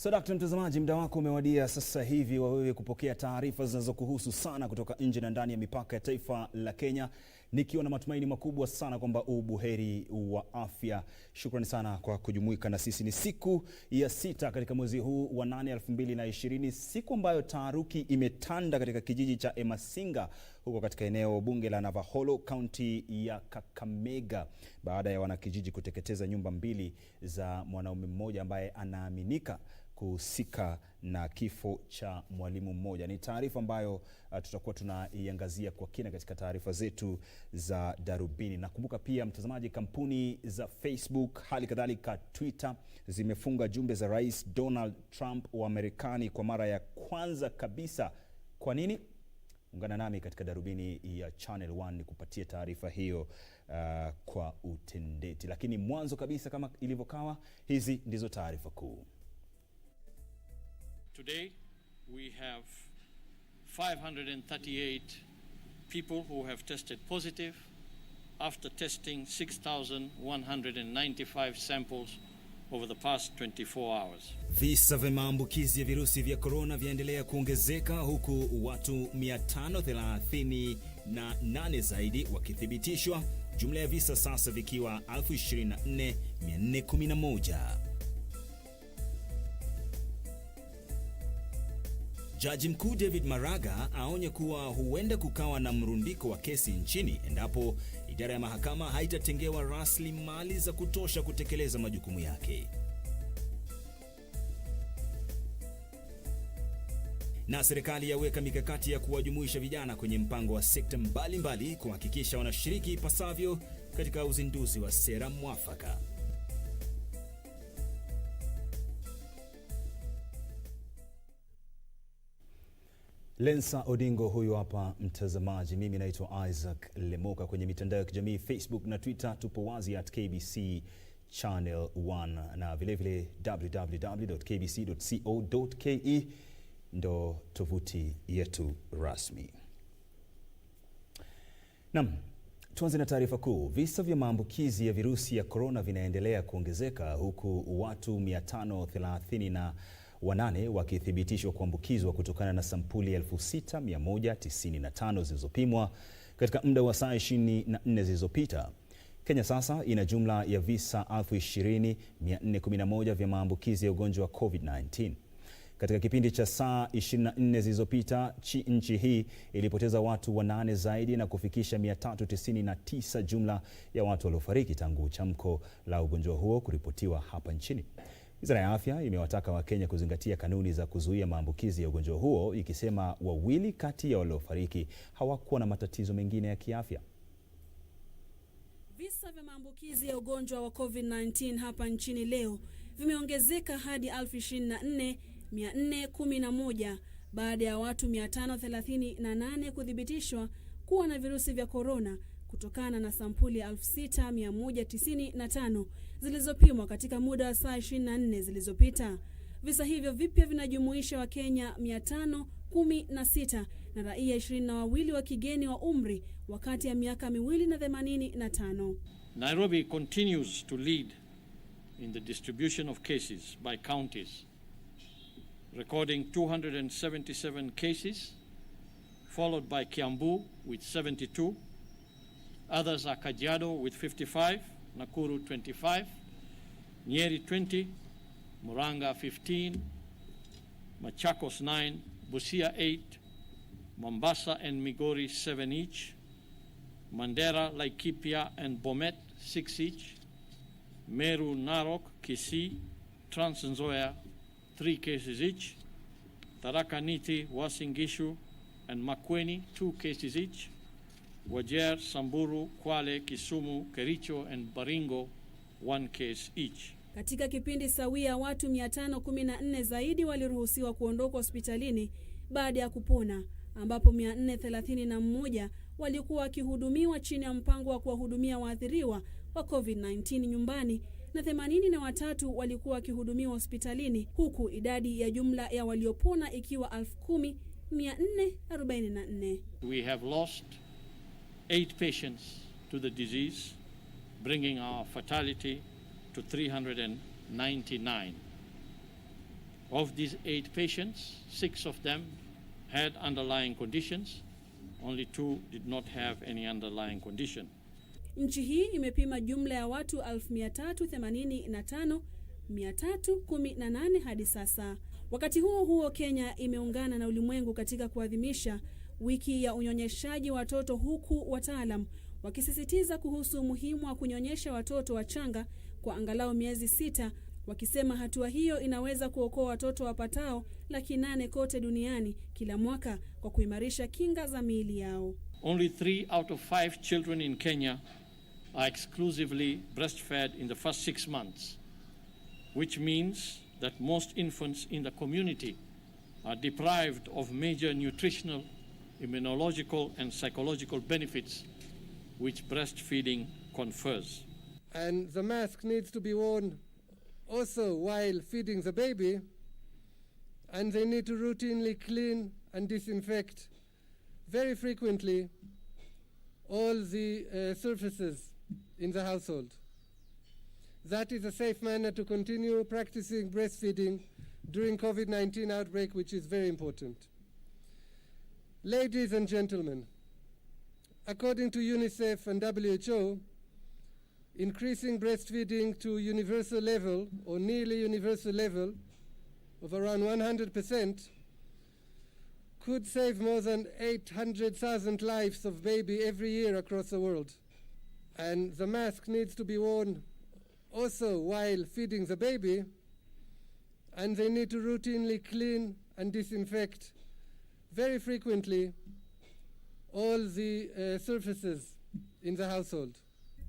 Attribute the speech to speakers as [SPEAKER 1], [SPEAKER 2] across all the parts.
[SPEAKER 1] Sadakta mtazamaji, muda wako umewadia sasa hivi wa wewe kupokea taarifa zinazokuhusu sana kutoka nje na ndani ya mipaka ya taifa la Kenya, nikiwa na matumaini makubwa sana kwamba ubuheri wa afya. Shukrani sana kwa kujumuika na sisi. Ni siku ya 6 katika mwezi huu wa 8 2020, siku ambayo taharuki imetanda katika kijiji cha Emasinga huko katika eneo bunge la Navaholo, kaunti ya Kakamega, baada ya wanakijiji kuteketeza nyumba mbili za mwanaume mmoja ambaye anaaminika kuhusika na kifo cha mwalimu mmoja. Ni taarifa ambayo tutakuwa tunaiangazia kwa kina katika taarifa zetu za Darubini. Nakumbuka pia mtazamaji, kampuni za Facebook hali kadhalika Twitter zimefunga jumbe za Rais Donald Trump wa Marekani kwa mara ya kwanza kabisa. Kwa nini? Ungana nami katika Darubini ya Channel 1 kupatia taarifa hiyo kwa utendeti. Lakini mwanzo kabisa, kama ilivyokawa, hizi ndizo taarifa kuu.
[SPEAKER 2] Today we have 538 people who have tested positive after testing 6,195 samples over the past 24 hours.
[SPEAKER 1] Visa vya maambukizi ya virusi vya corona vyaendelea kuongezeka huku watu 538 zaidi wakithibitishwa, jumla ya visa sasa vikiwa 24,411. Jaji mkuu David Maraga aonya kuwa huenda kukawa na mrundiko wa kesi nchini endapo idara ya mahakama haitatengewa rasilimali za kutosha kutekeleza majukumu yake. Na serikali yaweka mikakati ya kuwajumuisha vijana kwenye mpango wa sekta mbalimbali kuhakikisha wanashiriki ipasavyo katika uzinduzi wa sera mwafaka. Lensa Odingo huyu hapa mtazamaji. Mimi naitwa Isaac Lemoka. Kwenye mitandao ya kijamii Facebook na Twitter tupo wazi at KBC Channel 1 na vilevile www.kbc.co.ke ndo tovuti yetu rasmi. Naam, tuanze na taarifa kuu. Visa vya maambukizi ya virusi ya corona vinaendelea kuongezeka huku watu 538 wakithibitishwa kuambukizwa kutokana na sampuli 6,195 zilizopimwa katika muda wa saa 24 zilizopita. Kenya sasa ina jumla ya visa 20,411 vya maambukizi ya ugonjwa wa COVID-19. Katika kipindi cha saa 24 zilizopita, nchi hii ilipoteza watu 8 zaidi na kufikisha 399 jumla ya watu waliofariki tangu chamko la ugonjwa huo kuripotiwa hapa nchini. Wizara ya Afya imewataka Wakenya kuzingatia kanuni za kuzuia maambukizi ya ugonjwa huo, ikisema wawili kati ya waliofariki hawakuwa na matatizo mengine ya kiafya.
[SPEAKER 3] Visa vya maambukizi ya ugonjwa wa COVID-19 hapa nchini leo vimeongezeka hadi 24,411 baada ya watu 538 kuthibitishwa kuwa na virusi vya corona kutokana na sampuli 6,195 zilizopimwa katika muda wa saa 24 zilizopita. Visa hivyo vipya vinajumuisha Wakenya 516 na raia 22 wa kigeni wa umri wakati ya miaka 2 na 85.
[SPEAKER 2] Nairobi continues to lead in the distribution of cases by counties, recording 277 cases, followed by Kiambu with 72. Others are Kajiado with 55, Nakuru 25, Nyeri 20, Muranga 15, Machakos 9, Busia 8, Mombasa and Migori 7 each, Mandera, Laikipia and Bomet 6 each, Meru, Narok, Kisii, Trans Nzoia 3 cases each, Tharaka Nithi, Uasin Gishu and Makueni 2 cases each, Wajir, Samburu, Kwale, Kisumu, Kericho and Baringo 1 case each.
[SPEAKER 3] Katika kipindi sawia, watu 514 zaidi waliruhusiwa kuondoka hospitalini baada ya kupona, ambapo 431 walikuwa wakihudumiwa chini ya mpango wa kuwahudumia waathiriwa wa COVID-19 nyumbani na 83 walikuwa wakihudumiwa hospitalini, huku idadi ya jumla ya waliopona ikiwa 10,444.
[SPEAKER 2] We have lost 8 patients to the disease, bringing our fatality to 399. Of these 8 patients, 6 of them had underlying conditions. Only 2 did not have any underlying condition.
[SPEAKER 3] Nchi hii imepima jumla ya watu 385,318 hadi sasa. Wakati huo huo, Kenya imeungana na ulimwengu katika kuadhimisha wiki ya unyonyeshaji watoto, huku wataalam wakisisitiza kuhusu umuhimu wa kunyonyesha watoto wachanga kwa angalau miezi 6, wakisema hatua hiyo inaweza kuokoa watoto wapatao 800,000 kote duniani kila mwaka kwa kuimarisha kinga za miili yao.
[SPEAKER 2] Only 3 out of 5 children in Kenya are exclusively breastfed in the first 6 months, which means that most infants in the community are deprived of major nutritional, immunological and psychological benefits which breastfeeding confers.
[SPEAKER 4] And the mask needs to be worn also while feeding the baby, and they need to routinely clean and disinfect very frequently all the surfaces in the household. That is a safe manner to continue practicing breastfeeding during COVID-19 outbreak, which is very important. Ladies and gentlemen, according to UNICEF and WHO, increasing breastfeeding to universal level or nearly universal level of around 100% could save more than 800,000 lives of baby every year across the world. And the mask needs to be worn also while feeding the baby, and they need to routinely clean and disinfect very frequently all the surfaces in the household.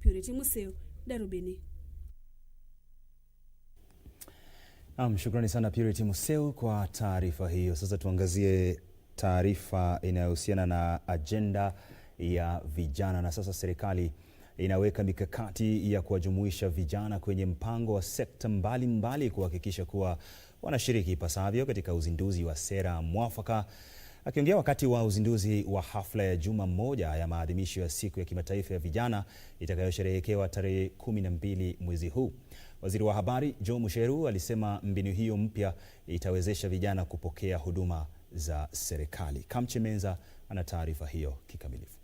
[SPEAKER 3] Purity Museo, Darubini.
[SPEAKER 1] Shukrani sana Purity Museo kwa taarifa hiyo. Sasa tuangazie taarifa inayohusiana na agenda ya vijana, na sasa serikali inaweka mikakati ya kuwajumuisha vijana kwenye mpango wa sekta mbalimbali kuhakikisha kuwa wanashiriki ipasavyo katika uzinduzi wa sera mwafaka. Akiongea wakati wa uzinduzi wa hafla ya juma moja ya maadhimisho ya siku ya kimataifa ya vijana itakayosherehekewa tarehe 12 mwezi huu, Waziri wa Habari Joe Musheru alisema mbinu hiyo mpya itawezesha vijana kupokea huduma za serikali. Kamchemenza ana taarifa hiyo kikamilifu.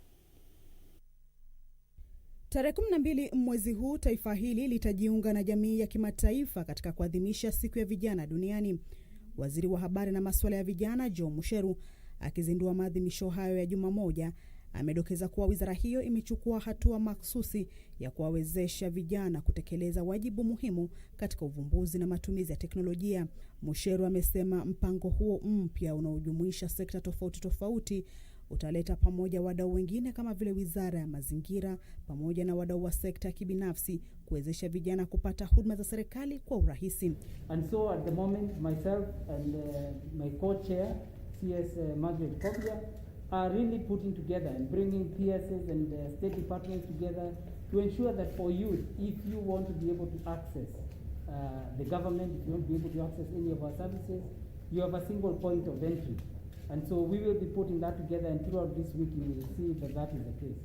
[SPEAKER 5] Tarehe 12 mwezi huu taifa hili litajiunga na jamii ya kimataifa katika kuadhimisha siku ya vijana duniani. Waziri wa Habari na masuala ya vijana Joe Musheru akizindua maadhimisho hayo ya juma moja amedokeza kuwa wizara hiyo imechukua hatua mahsusi ya kuwawezesha vijana kutekeleza wajibu muhimu katika uvumbuzi na matumizi ya teknolojia. Musheru amesema mpango huo mpya unaojumuisha sekta tofauti tofauti utaleta pamoja wadau wengine kama vile Wizara ya Mazingira pamoja na wadau wa sekta ya kibinafsi kuwezesha vijana kupata huduma za serikali kwa urahisi.
[SPEAKER 6] And so at the moment myself and my co-chair CS Margaret Kobia are really putting together and bringing PSs and state departments together to ensure that for youth, if you want to be able to access the government, if you want to be able to access any of our services, you have a single point of entry. And so we will be putting that together, and throughout this week you will see that that is the case.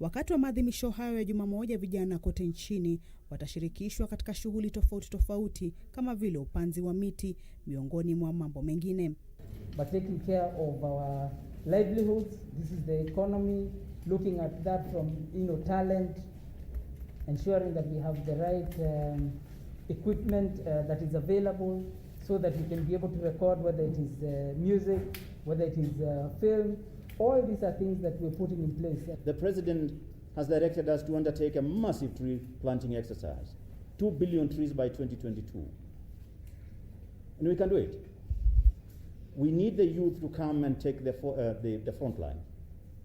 [SPEAKER 5] Wakati wa maadhimisho hayo ya juma moja, vijana kote nchini watashirikishwa katika shughuli tofauti tofauti kama vile upanzi wa miti miongoni mwa mambo mengine.
[SPEAKER 6] But taking care of our livelihoods, this is the economy, looking at that from talent, ensuring that we have the right equipment that is available so that we can be able to record, whether it is music, whether it is film. All these are things that we're putting in place.
[SPEAKER 7] The President has directed us to undertake a massive tree planting exercise, 2 billion trees by 2022. And we can do it. We need the youth to come and take the front line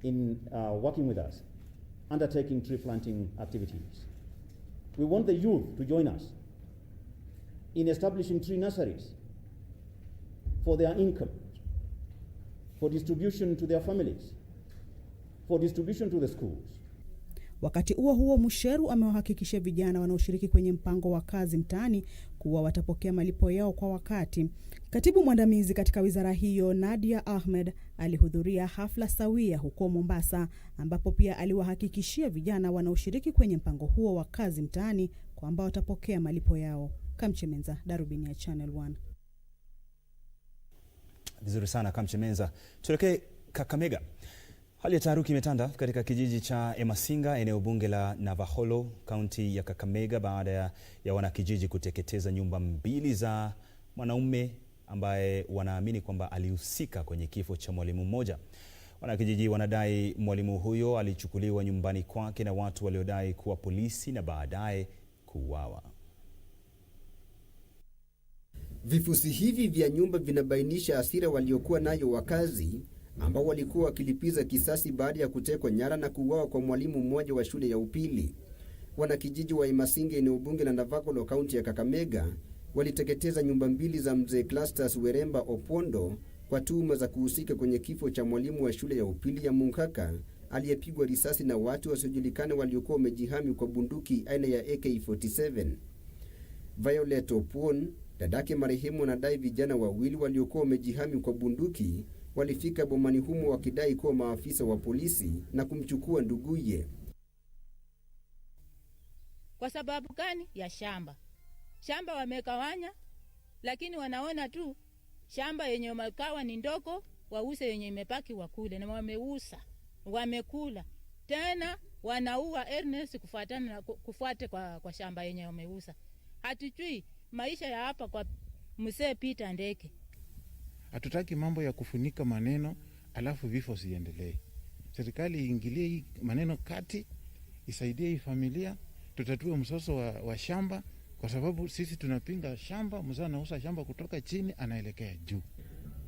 [SPEAKER 7] in working with us, undertaking tree planting activities. We want the youth to join us in establishing tree nurseries for their income, for distribution to their families, for distribution to the schools.
[SPEAKER 5] Wakati huo Musheru amewahakikishia vijana wanaoshiriki kwenye mpango wa kazi mtaani kuwa watapokea malipo yao kwa wakati. Katibu mwandamizi katika wizara hiyo Nadia Ahmed alihudhuria hafla sawia huko Mombasa, ambapo pia aliwahakikishia vijana wanaoshiriki kwenye mpango huo wa kazi mtaani kwamba watapokea malipo yao. Kamchemenza, Darubini ya Channel 1.
[SPEAKER 1] Vizuri sana Kamchemenza. Tuelekee Kakamega. Hali ya taharuki imetanda katika kijiji cha Emasinga, eneo bunge la Navaholo, kaunti ya Kakamega, baada ya wanakijiji kuteketeza nyumba mbili za mwanaume ambaye wanaamini kwamba alihusika kwenye kifo cha mwalimu mmoja. Wanakijiji wanadai mwalimu huyo alichukuliwa nyumbani kwake na watu waliodai kuwa polisi na baadaye kuuawa.
[SPEAKER 8] Vifusi hivi vya nyumba vinabainisha hasira waliokuwa nayo wakazi ambao walikuwa wakilipiza kisasi baada ya kutekwa nyara na kuuawa kwa mwalimu mmoja wa shule ya upili. Wanakijiji wa Emasinga, eneo bunge la Navaholo, kaunti ya Kakamega, waliteketeza nyumba mbili za mzee Clastus Weremba Opondo kwa tuhuma za kuhusika kwenye kifo cha mwalimu wa shule ya upili ya Munkaka aliyepigwa risasi na watu wasiojulikana waliokuwa wamejihami kwa bunduki aina ya AK-47. Violet Opon, dadake marehemu, anadai vijana wawili waliokuwa wamejihami kwa bunduki walifika bomani humo wakidai kuwa maafisa wa polisi na kumchukua nduguye.
[SPEAKER 9] Kwa sababu gani? Ya shamba. Shamba wamekawanya, lakini wanaona tu shamba yenye wamekawa ni ndogo, wause yenye imepaki wakule, na wameusa, wamekula. Tena wanaua Ernest kufuate kwa shamba yenye wameusa. Hatujui maisha ya hapa kwa mzee Peter Ndeke.
[SPEAKER 10] Hatutaki mambo ya kufunika maneno alafu vifo siendelee. Serikali iingilie hii maneno kati, isaidie hii familia, tutatue msoso wa shamba, kwa sababu sisi tunapinga shamba, mzee anauza shamba kutoka chini anaelekea juu.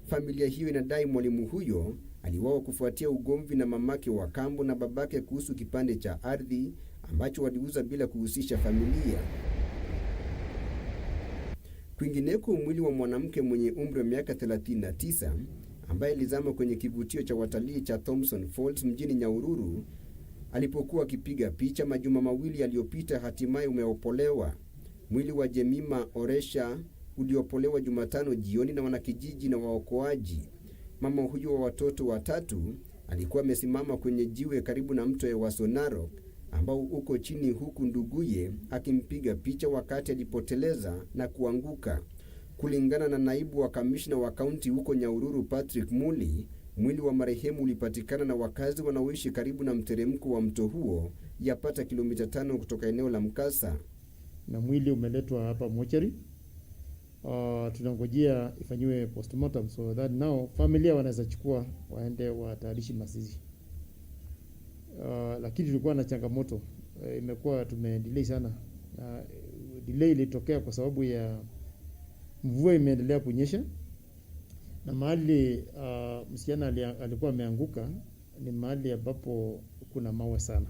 [SPEAKER 8] Familia hiyo inadai mwalimu huyo aliuawa kufuatia ugomvi na mamake wa kambo na babake kuhusu kipande cha ardhi ambacho waliuza bila kuhusisha familia. Kwingineko, mwili wa mwanamke mwenye umri wa miaka 39 ambaye alizama kwenye kivutio cha watalii cha Thompson Falls mjini Nyahururu alipokuwa akipiga picha majuma mawili yaliyopita hatimaye umeopolewa. Mwili wa Jemima Oresha uliopolewa Jumatano jioni na wanakijiji na waokoaji. Mama huyo wa watoto watatu alikuwa amesimama kwenye jiwe karibu na mto wa Sonarok ambao uko chini, huku nduguye akimpiga picha wakati alipoteleza na kuanguka. Kulingana na naibu wa kamishna wa kaunti huko Nyahururu Patrick Muli, mwili wa marehemu ulipatikana na wakazi wanaoishi karibu na mteremko wa mto huo yapata kilomita 5 kutoka eneo la mkasa.
[SPEAKER 11] Na mwili umeletwa hapa mochari. Tunangojea ifanywe postmortem so that now familia wanaweza chukua waende watayarishi mazishi. Lakini tulikuwa na changamoto, imekuwa tumedelay sana. Delay ilitokea kwa sababu ya mvua imeendelea kunyesha, na mahali msichana alikuwa ameanguka ni mahali ambapo kuna mawe sana.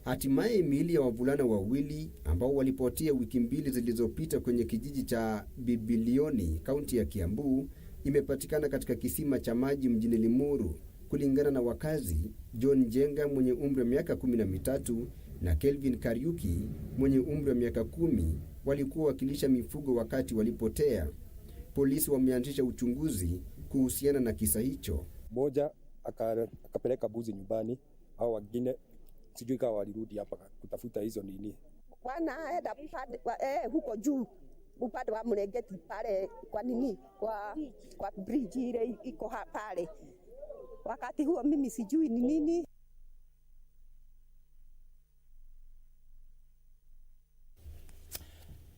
[SPEAKER 8] Hatimaye miili ya wavulana wawili ambao walipotea wiki mbili zilizopita kwenye kijiji cha Bibilioni, kaunti ya Kiambu, imepatikana katika kisima cha maji mjini Limuru. Kulingana na wakazi, John Jenga mwenye umri wa miaka 13 na Kelvin Kariuki mwenye umri wa miaka 10 walikuwa wakilisha mifugo wakati walipotea. Polisi wameanzisha uchunguzi kuhusiana na kisa hicho.
[SPEAKER 12] Moja akapeleka buzi nyumbani, au wengine sijui kama walirudi hapa kutafuta hizo nini.
[SPEAKER 13] Wanaenda huko juu upande wa Mlengeti pale kwa nini kwa bridge ile iko pale. Wakati huo mimi sijui ni nini.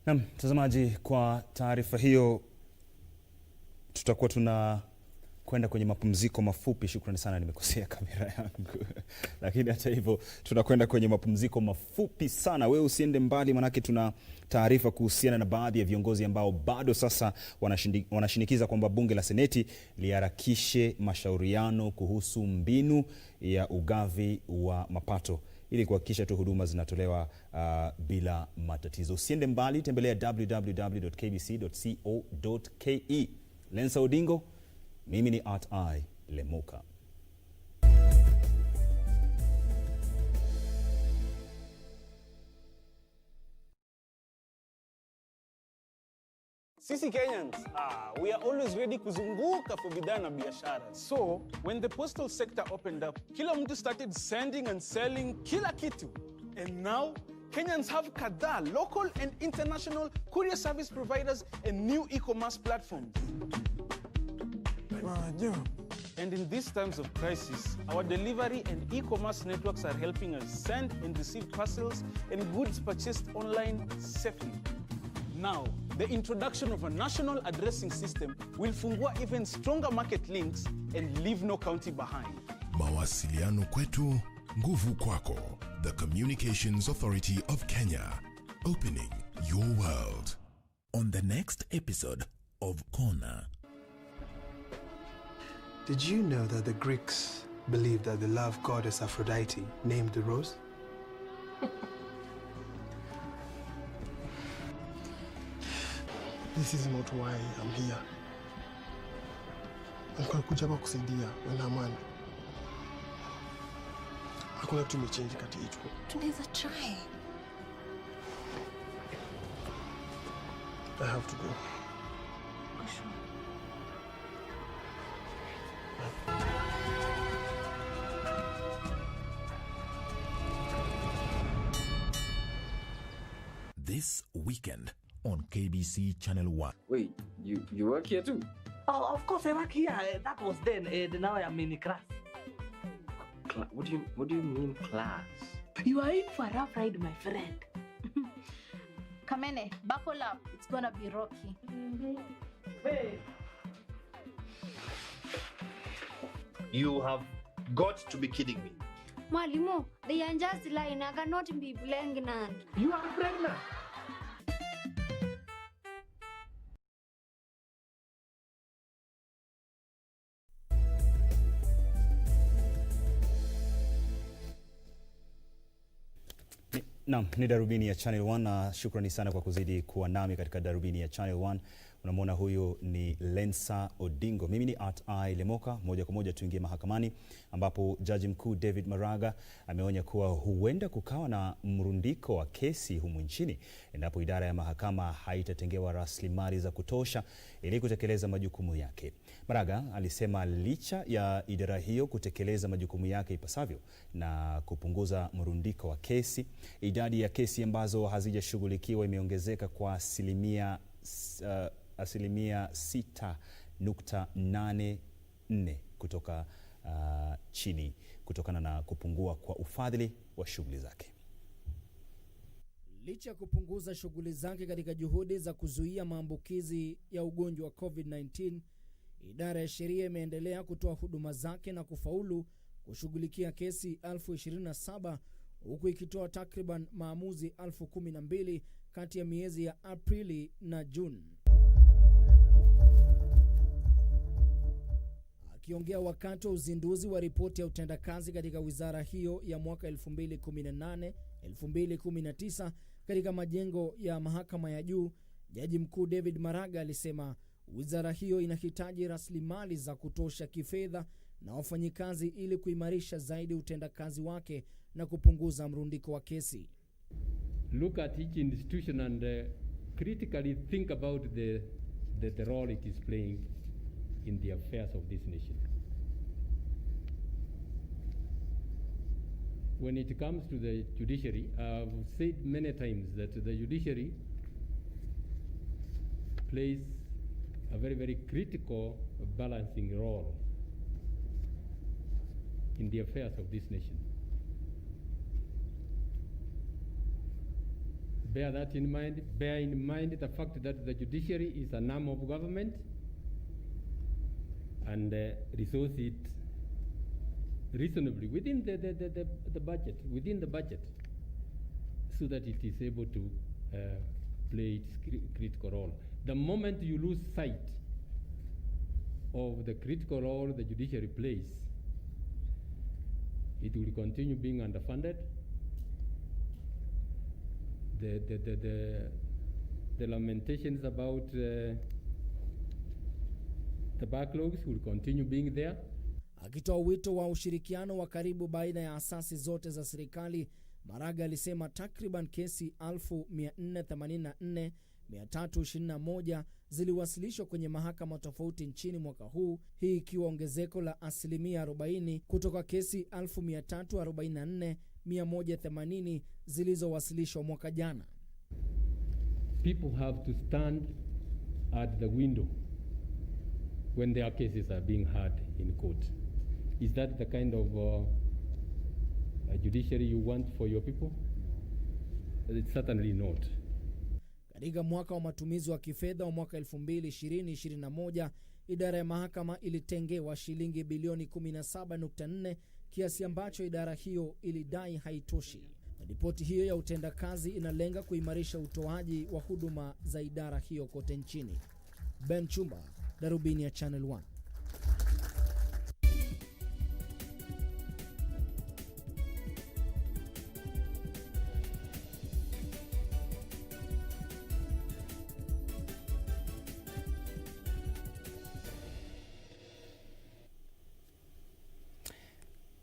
[SPEAKER 1] Naam, mtazamaji, kwa taarifa hiyo tutakuwa kwenda kwenye mapumziko mafupi. Shukrani sana, nimekosea kamera yangu. Lakini hata hivyo tunakwenda kwenye mapumziko mafupi sana. Wewe usiende mbali, manake tuna taarifa kuhusiana na baadhi ya viongozi ambao bado sasa wanashinikiza kwamba bunge la Seneti liharakishe mashauriano kuhusu mbinu ya ugavi wa mapato ili kuhakikisha tu huduma zinatolewa bila matatizo. Usiende mbali, tembelea www.kbc.co.ke. Lensa Odingo, mimi ni Lemoka.
[SPEAKER 14] Sisi Kenyans, we are always ready kuzunguka for bidhaa na biashara. So, when the postal sector opened up, kila mtu started sending and selling kila kitu. And now, Kenyans have kadhaa local and international courier service providers and new e-commerce platforms. And in these times of crisis, our delivery and e-commerce networks are helping us send and receive parcels and goods purchased online safely. Now, the introduction of a national addressing system will fungua even stronger market links and leave no county behind.
[SPEAKER 15] Mawasiliano kwetu, nguvu kwako. The Communications Authority of Kenya, opening your world. On the next episode of Corner.
[SPEAKER 16] Did you know that the Greeks believed that the love goddess Aphrodite named the rose? This is not why I'm here. Nilikuja hapa kusaidia wewe na Amani. Hakuna kitu kimechange kati yetu.
[SPEAKER 17] Tunaweza try.
[SPEAKER 16] I have to go.
[SPEAKER 17] Sure.
[SPEAKER 15] This weekend on KBC Channel 1.
[SPEAKER 18] Wait, you work here too?
[SPEAKER 19] Oh, of course I work here. That was then. Now I am in class.
[SPEAKER 18] What do you mean class?
[SPEAKER 17] You are in for a rough ride, my friend. Kamene, buckle up. It's gonna be rocky.
[SPEAKER 19] Hey.
[SPEAKER 20] You have got to be kidding me.
[SPEAKER 21] Mwalimu, they are just lying. I cannot be pregnant.
[SPEAKER 19] You are pregnant.
[SPEAKER 1] Naam, ni darubini ya Channel 1 na shukrani sana kwa kuzidi kuwa nami katika darubini ya Channel 1. Unamwona huyu ni Lensa Odingo. Mimi ni Lemoka. Moja kwa moja tuingie mahakamani ambapo Jaji Mkuu David Maraga ameonya kuwa huenda kukawa na mrundiko wa kesi humu nchini endapo idara ya mahakama haitatengewa rasilimali za kutosha ili kutekeleza majukumu yake. Maraga alisema licha ya idara hiyo kutekeleza majukumu yake ipasavyo na kupunguza mrundiko wa kesi, idadi ya kesi ambazo hazijashughulikiwa imeongezeka kwa asilimia 6.84 kutoka chini kutokana na kupungua kwa ufadhili wa shughuli zake.
[SPEAKER 22] Licha ya kupunguza shughuli zake katika juhudi za kuzuia maambukizi ya ugonjwa wa COVID-19, idara ya sheria imeendelea kutoa huduma zake na kufaulu kushughulikia kesi 27,000 huku ikitoa takriban maamuzi 12,000 kati ya miezi ya Aprili na Juni. Akiongea wakati wa uzinduzi wa ripoti ya utendakazi katika wizara hiyo ya mwaka 2018-2019 katika majengo ya mahakama ya juu, Jaji Mkuu David Maraga alisema wizara hiyo inahitaji rasilimali za kutosha kifedha na wafanyikazi ili kuimarisha zaidi utendakazi wake na kupunguza mrundiko wa kesi.
[SPEAKER 23] Look at each institution and critically think about the role it is playing in the affairs of this nation. When it comes to the judiciary, I've said many times that the judiciary plays a very, very critical balancing role in the affairs of this nation. Bear that in mind. Bear in mind the fact that the judiciary is an arm of government and resource it reasonably within the budget, so that it is able to play its critical role. The moment you lose sight of the critical role the judiciary plays, it will continue being underfunded. The lamentations about the backlogs will continue being there.
[SPEAKER 22] Akitoa wito wa ushirikiano wa karibu baina ya asasi zote za serikali, Maraga alisema takriban kesi 1484,321 ziliwasilishwa kwenye mahakama tofauti nchini mwaka huu, hii ikiwa ongezeko la asilimia 40 kutoka kesi 1344 180 zilizowasilishwa mwaka jana.
[SPEAKER 23] People have to stand at the window when their cases are being heard in court. Is that the kind of judiciary you want for your people? It's certainly not.
[SPEAKER 22] Katika mwaka wa matumizi wa kifedha wa mwaka 2020-2021, idara ya mahakama ilitengewa shilingi bilioni 17.4, kiasi ambacho idara hiyo ilidai haitoshi. Ripoti hiyo ya utendakazi inalenga kuimarisha utoaji wa huduma za idara hiyo kote nchini. Ben Chumba, Darubini ya Channel 1.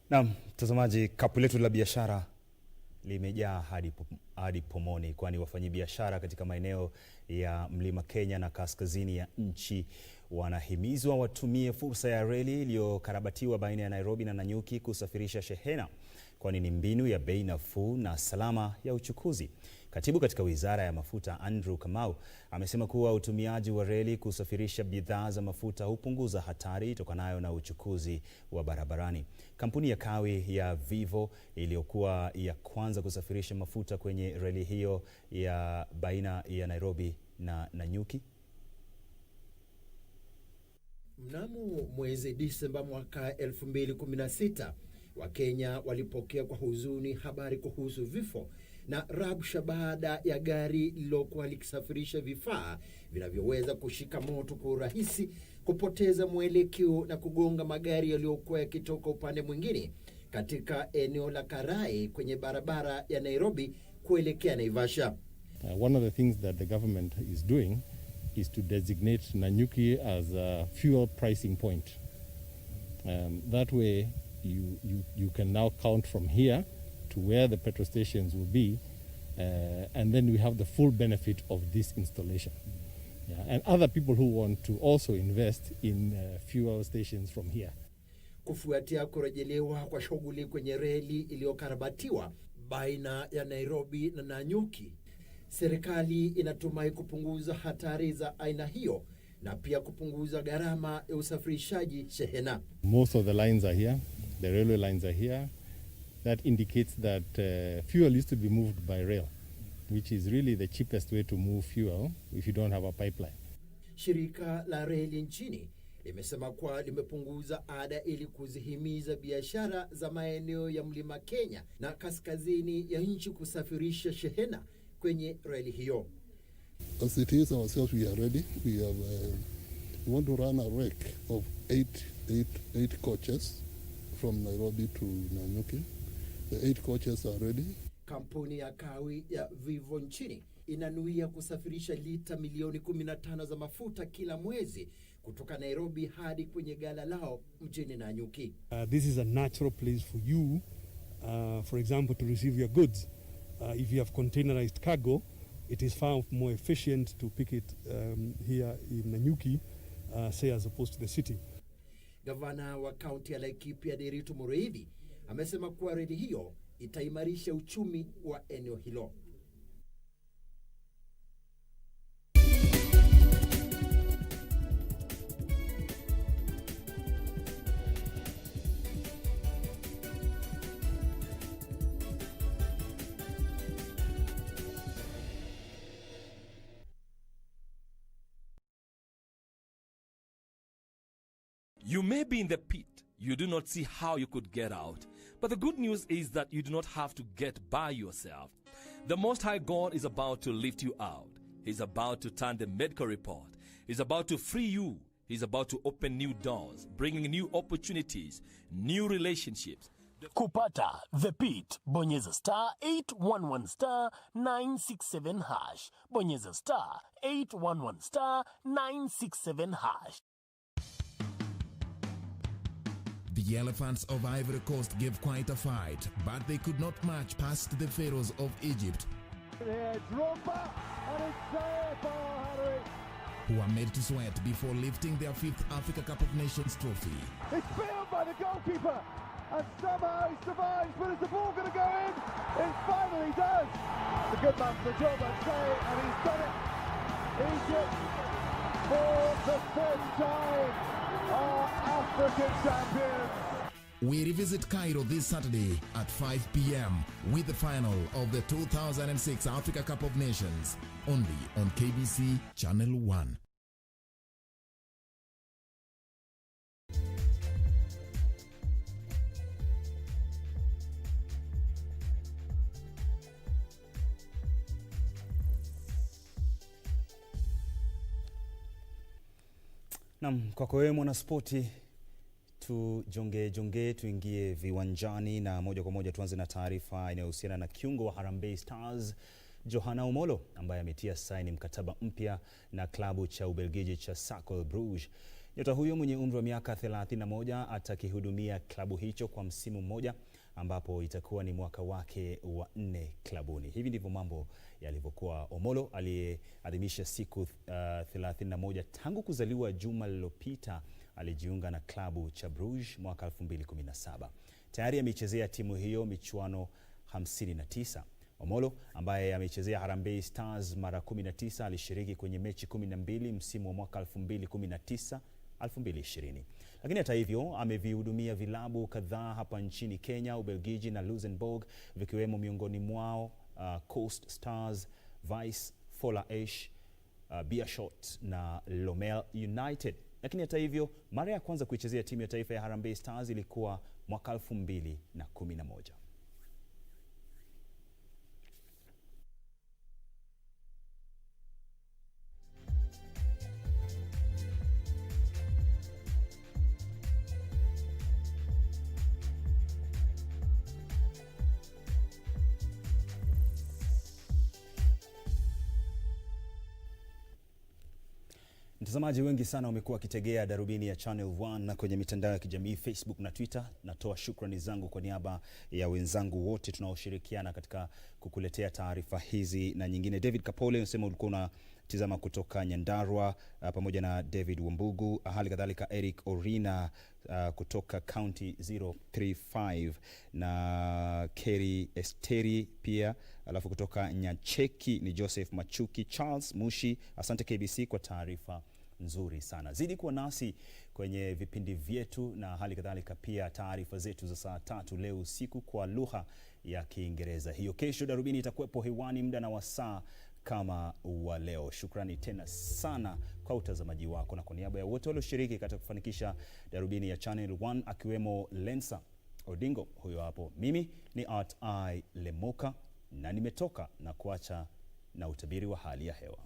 [SPEAKER 1] Naam, mtazamaji, kapu letu la biashara limejaa hadi pomoni, kwani wafanyabiashara katika maeneo ya Mlima Kenya na kaskazini ya nchi wanahimizwa watumie fursa ya reli iliyokarabatiwa baina ya Nairobi na Nanyuki kusafirisha shehena, kwani ni mbinu ya bei nafuu na salama ya uchukuzi. Katibu katika Wizara ya Mafuta Andrew Kamau amesema kuwa utumiaji wa reli kusafirisha bidhaa za mafuta hupunguza hatari itokanayo na uchukuzi wa barabarani. Kampuni ya kawi ya Vivo iliyokuwa ya kwanza kusafirisha mafuta kwenye reli hiyo ya baina ya Nairobi na Nanyuki.
[SPEAKER 2] Mnamo mwezi Disemba mwaka 2016, Wakenya walipokea kwa huzuni habari kuhusu vifo na rabsha baada ya gari lilokuwa likisafirisha vifaa vinavyoweza kushika moto kwa urahisi kupoteza mwelekeo na kugonga magari yaliyokuwa yakitoka upande mwingine katika eneo la Karai kwenye barabara ya Nairobi kuelekea Naivasha.
[SPEAKER 10] One of the things that the government is doing is to designate Nanyuki as a fuel pricing point. That way you can now count from here to where the petrol stations will be, and then we have the full benefit of this installation. Yeah, and other people who want to also invest in fuel stations from here.
[SPEAKER 2] Kufuatia kurejelewa kwa shughuli kwenye reli iliyokarabatiwa baina ya Nairobi na Nanyuki, serikali inatumai kupunguza hatari za aina hiyo na pia kupunguza gharama ya usafirishaji shehena.
[SPEAKER 10] Most of the lines are here, the railway lines are here. That indicates that fuel used to be moved by rail, which is really the cheapest way to move fuel if you don't have a pipeline.
[SPEAKER 2] Shirika la reli nchini limesema kuwa limepunguza ada ili kuzihimiza biashara za maeneo ya Mlima Kenya na kaskazini ya nchi kusafirisha shehena kwenye reli hiyo.
[SPEAKER 3] As it is ourselves, we are ready. We want to run a rake of eight coaches from Nairobi to Nanyuki. The 8 coaches are ready.
[SPEAKER 2] Kampuni ya kawi ya Vivo nchini inanuia kusafirisha lita milioni 15 za mafuta kila mwezi kutoka Nairobi hadi kwenye gala lao mjini Nanyuki.
[SPEAKER 4] This is a natural place for you, for example, to receive your goods. If you have containerized cargo, it is far more efficient to pick it here in Nanyuki, say as opposed to the city.
[SPEAKER 2] Gavana wa kaunti ya Laikipia Deritu Mureithi amesema kuwa reli hiyo itaimarisha uchumi wa eneo hilo.
[SPEAKER 24] You may be in the pit. You do not see how you could get out. But the good news is that you do not have to get by yourself. The Most High God is about to lift you out. He's about to turn the medical report. He's about to free you. He's about to open new doors, bringing new opportunities, new relationships.
[SPEAKER 25] Kupata The Pit, bonyeza star 811 star 967 hash. Bonyeza star 811 star 967 hash.
[SPEAKER 15] The elephants of Ivory Coast gave quite a fight, but they could not match past the pharaohs of Egypt.
[SPEAKER 26] It's Rumba, and it's there for Harry.
[SPEAKER 15] who are made to sweat before lifting their 5th Africa Cup of Nations trophy.
[SPEAKER 5] It's failed by the goalkeeper, and somehow he survives, but is the ball going to go in? It finally does. The good man for the job, I'd say, and he's done it. Egypt, for the 5th time, are African champions.
[SPEAKER 15] We revisit Cairo this Saturday at 5 p.m. with the final of the 2006 Africa Cup of Nations, only on KBC Channel 1.
[SPEAKER 1] Naam, kwako wewe mwanaspoti, tuingie viwanjani na moja kwa moja tuanze na taarifa inayohusiana na kiungo wa Harambee Stars Johana Omolo ambaye ametia saini mkataba mpya na klabu cha Ubelgiji cha Cercle Bruges. Nyota huyo mwenye umri wa miaka 31 atakihudumia klabu hicho kwa msimu mmoja ambapo itakuwa ni mwaka wake wa 4 klabuni. Hivi ndivyo mambo yalivyokuwa. Omolo aliyeadhimisha siku 31 tangu kuzaliwa juma lililopita alijiunga na klabu cha Bruges mwaka 2017. Tayari amechezea timu hiyo michuano 59. Omolo ambaye amechezea Harambee Stars mara 19 alishiriki kwenye mechi 12 msimu wa mwaka 2019-2020. Lakini hata hivyo amevihudumia vilabu kadhaa hapa nchini Kenya, Ubelgiji na Luxembourg, vikiwemo miongoni mwao Coast Stars, Vice, Fola Ash, Beerschot na Lomel United. Lakini hata hivyo mara ya kwanza kuichezea timu ya taifa ya Harambee Stars ilikuwa mwaka 2011. Mtazamaji wengi sana wamekuwa wakitegea darubini ya Channel 1 na kwenye mitandao ya kijamii Facebook na Twitter. Natoa shukrani zangu kwa niaba ya wenzangu wote tunaoshirikiana katika kukuletea taarifa hizi na nyingine. David Kapole unasema ulikuwa unatizama kutoka Nyandarua, pamoja na David Wambugu, hali kadhalika Eric Orina kutoka County 035 na Kerry Esteri pia, alafu kutoka Nyacheki ni Joseph Machuki, Charles Mushi. Asante KBC kwa taarifa nzuri sana. Zidi kuwa nasi kwenye vipindi vyetu na hali kadhalika pia taarifa zetu za saa 3 leo usiku kwa lugha ya Kiingereza. Hiyo kesho darubini itakuwepo hewani muda na wasaa kama wa leo. Shukrani tena sana kwa utazamaji wako, na kwa niaba ya wote walioshiriki katika kufanikisha darubini ya Channel 1 akiwemo Lensa Odingo huyo hapo, mimi ni Lemoka na nimetoka na kuacha na utabiri wa hali ya hewa.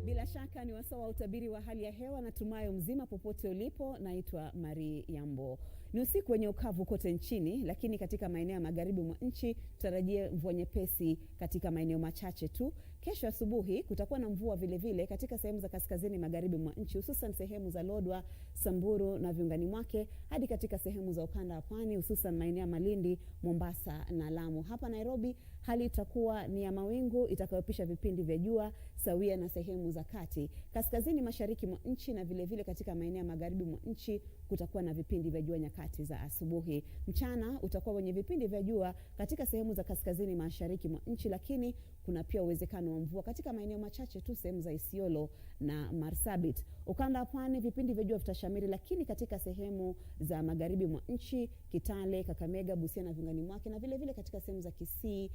[SPEAKER 6] Bila shaka ni wasaa wa utabiri wa hali ya hewa. Natumayo mzima popote ulipo. Naitwa Mari Yambo. Ni usiku wenye ukavu kote nchini, lakini katika maeneo ya magharibi mwa nchi tutarajie mvua nyepesi katika maeneo machache tu. Kesho asubuhi kutakuwa na mvua vile vile katika sehemu za kaskazini magharibi mwa nchi, hususan sehemu za Lodwar, Samburu na viungani mwake, hadi katika sehemu za ukanda wa pwani, hususan maeneo ya Malindi, Mombasa na Lamu. Hapa Nairobi hali itakuwa ni ya mawingu itakayopisha vipindi vya jua sawia na sehemu za kati. Kaskazini mashariki mwa nchi na vile vile katika maeneo ya magharibi mwa nchi kutakuwa na vipindi vya jua nyakati za asubuhi. Mchana utakuwa wenye vipindi vya jua katika sehemu za kaskazini mashariki mwa nchi, lakini kuna pia uwezekano wa mvua katika maeneo machache tu sehemu za Isiolo na Marsabit. Ukanda wa pwani vipindi vya jua vitashamiri, lakini katika sehemu za magharibi mwa nchi, Kitale, Kakamega, Busia na viungani mwake, na vile vile katika sehemu za Kisii,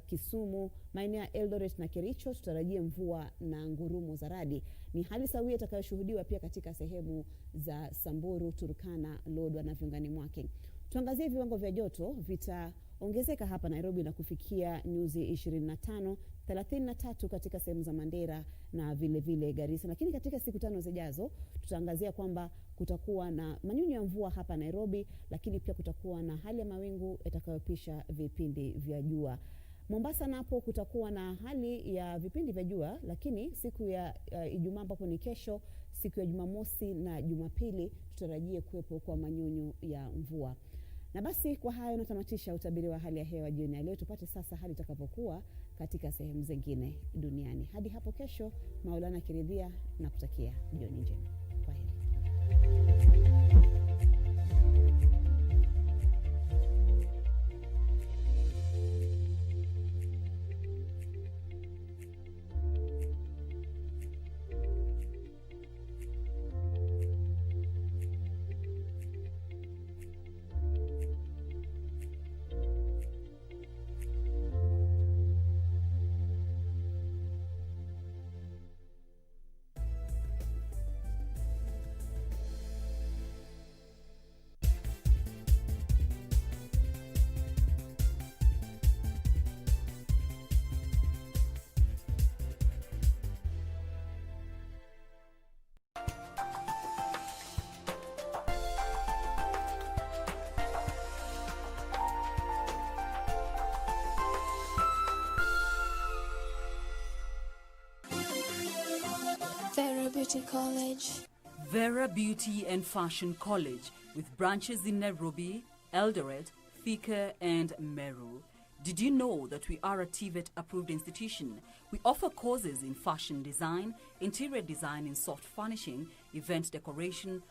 [SPEAKER 6] Kisumu, maeneo ya Eldoret na Kericho tutarajie mvua na ngurumo za radi. Ni hali sawia itakayoshuhudiwa pia katika sehemu za Samburu, Turkana, Lodwar na viungani mwake. Tuangazie viwango vya joto. Vitaongezeka hapa Nairobi na kufikia nyuzi 25, 33 katika sehemu za Mandera na vile vile Garissa. Lakini katika siku 5 zijazo tutaangazia kwamba kutakuwa na manyunyu ya mvua hapa Nairobi, lakini pia kutakuwa na hali ya mawingu itakayopisha vipindi vya jua. Mombasa napo kutakuwa na hali ya vipindi vya jua, lakini siku ya Ijumaa ambapo ni kesho, siku ya Jumamosi na Jumapili tutarajie kuwepo kwa manyunyu ya mvua. Na basi kwa hayo natamatisha utabiri wa hali ya hewa jioni ya leo. Tupate sasa hali itakavyokuwa katika sehemu zingine duniani. Hadi hapo kesho, Maulana akiridhia, na kutakia jioni njema. Kwaheri.
[SPEAKER 7] Vera Beauty College.
[SPEAKER 8] Vera Beauty and Fashion College, with branches in Nairobi, Eldoret, Thika, and Meru. Did you know that we are a TVET-approved institution? We offer courses in fashion design, interior design in soft furnishing, event decoration,